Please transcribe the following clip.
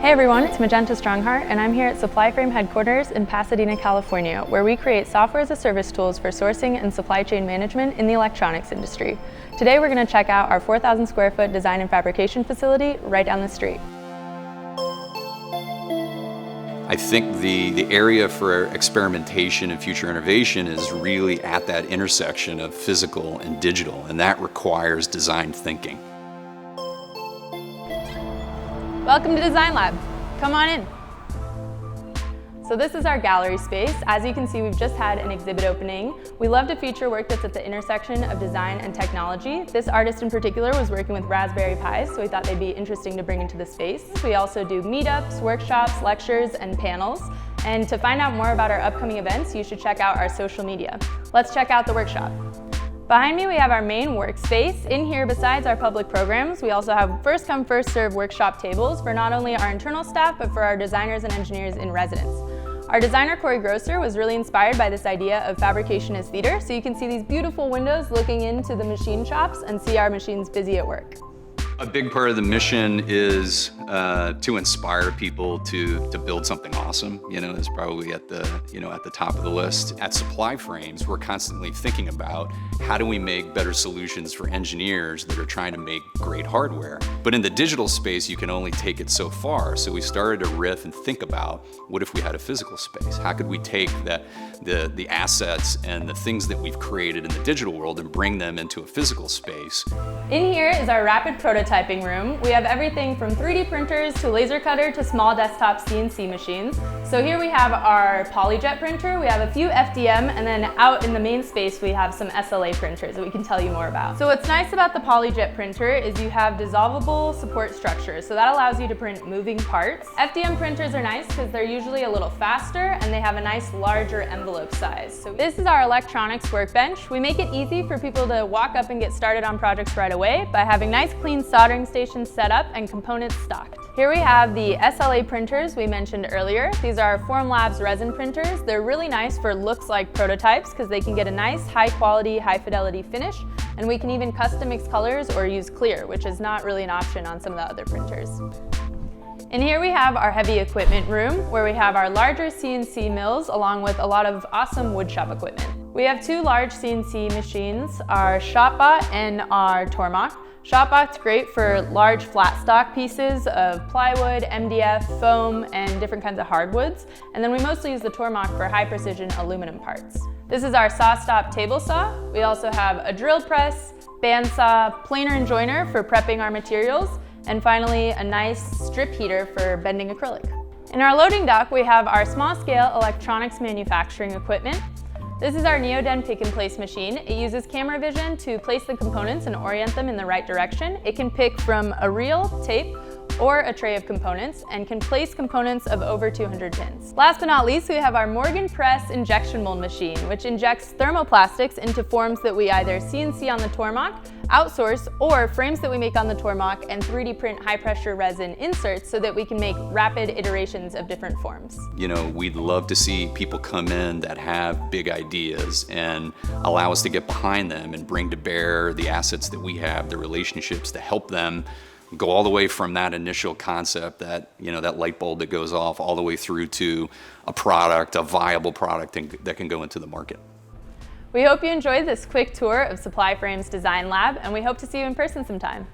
Hey everyone, it's Majenta Strongheart, and I'm here at Supplyframe headquarters in Pasadena, California, where we create software as a service tools for sourcing and supply chain management in the electronics industry. Today we're going to check out our 4,000 square foot design and fabrication facility right down the street. I think the area for experimentation and future innovation is really at that intersection of physical and digital, and that requires design thinking. Welcome to DesignLab. Come on in. So this is our gallery space. As you can see, we've just had an exhibit opening. We love to feature work that's at the intersection of design and technology. This artist in particular was working with Raspberry Pis, so we thought they'd be interesting to bring into the space. We also do meetups, workshops, lectures, and panels. And to find out more about our upcoming events, you should check out our social media. Let's check out the workshop. Behind me, we have our main workspace. In here, besides our public programs, we also have first come, first serve workshop tables for not only our internal staff, but for our designers and engineers in residence. Our designer, Corey Grosser, was really inspired by this idea of fabrication as theater, so you can see these beautiful windows looking into the machine shops and see our machines busy at work. A big part of the mission is to inspire people to build something awesome. Is probably at the top of the list. At Supplyframes, we're constantly thinking about how do we make better solutions for engineers that are trying to make great hardware. But in the digital space, you can only take it so far. So we started to riff and think about what if we had a physical space? How could we take the assets and the things that we've created in the digital world and bring them into a physical space? In here is our rapid prototyping room. We have everything from 3D printers to laser cutter to small desktop CNC machines. So here we have our PolyJet printer, we have a few FDM, and then out in the main space we have some SLA printers that we can tell you more about. So what's nice about the PolyJet printer is you have dissolvable support structures, so that allows you to print moving parts. FDM printers are nice because they're usually a little faster and they have a nice larger envelope size. So this is our electronics workbench. We make it easy for people to walk up and get started on projects right away by having nice clean soldering stations set up and components stocked. Here we have the SLA printers we mentioned earlier. These are Formlabs resin printers. They're really nice for looks like prototypes because they can get a nice high quality, high fidelity finish, and we can even custom mix colors or use clear, which is not really an option on some of the other printers. And here we have our heavy equipment room where we have our larger CNC mills along with a lot of awesome woodshop equipment. We have two large CNC machines, our ShopBot and our Tormach. ShopBot's great for large flat stock pieces of plywood, MDF, foam, and different kinds of hardwoods. And then we mostly use the Tormach for high precision aluminum parts. This is our SawStop table saw. We also have a drill press, bandsaw, planer and joiner for prepping our materials, and finally a nice strip heater for bending acrylic. In our loading dock, we have our small scale electronics manufacturing equipment. This is our Neoden pick and place machine. It uses camera vision to place the components and orient them in the right direction. It can pick from a reel, tape, or a tray of components and can place components of over 200 pins. Last but not least, we have our Morgan Press injection mold machine, which injects thermoplastics into forms that we either CNC on the Tormach, outsource, or frames that we make on the Tormach and 3D print high pressure resin inserts so that we can make rapid iterations of different forms. We'd love to see people come in that have big ideas and allow us to get behind them and bring to bear the assets that we have, the relationships to help them go all the way from that initial concept, that light bulb that goes off, all the way through to a product, a viable product that can go into the market. We hope you enjoyed this quick tour of Supplyframe's Design Lab, and we hope to see you in person sometime.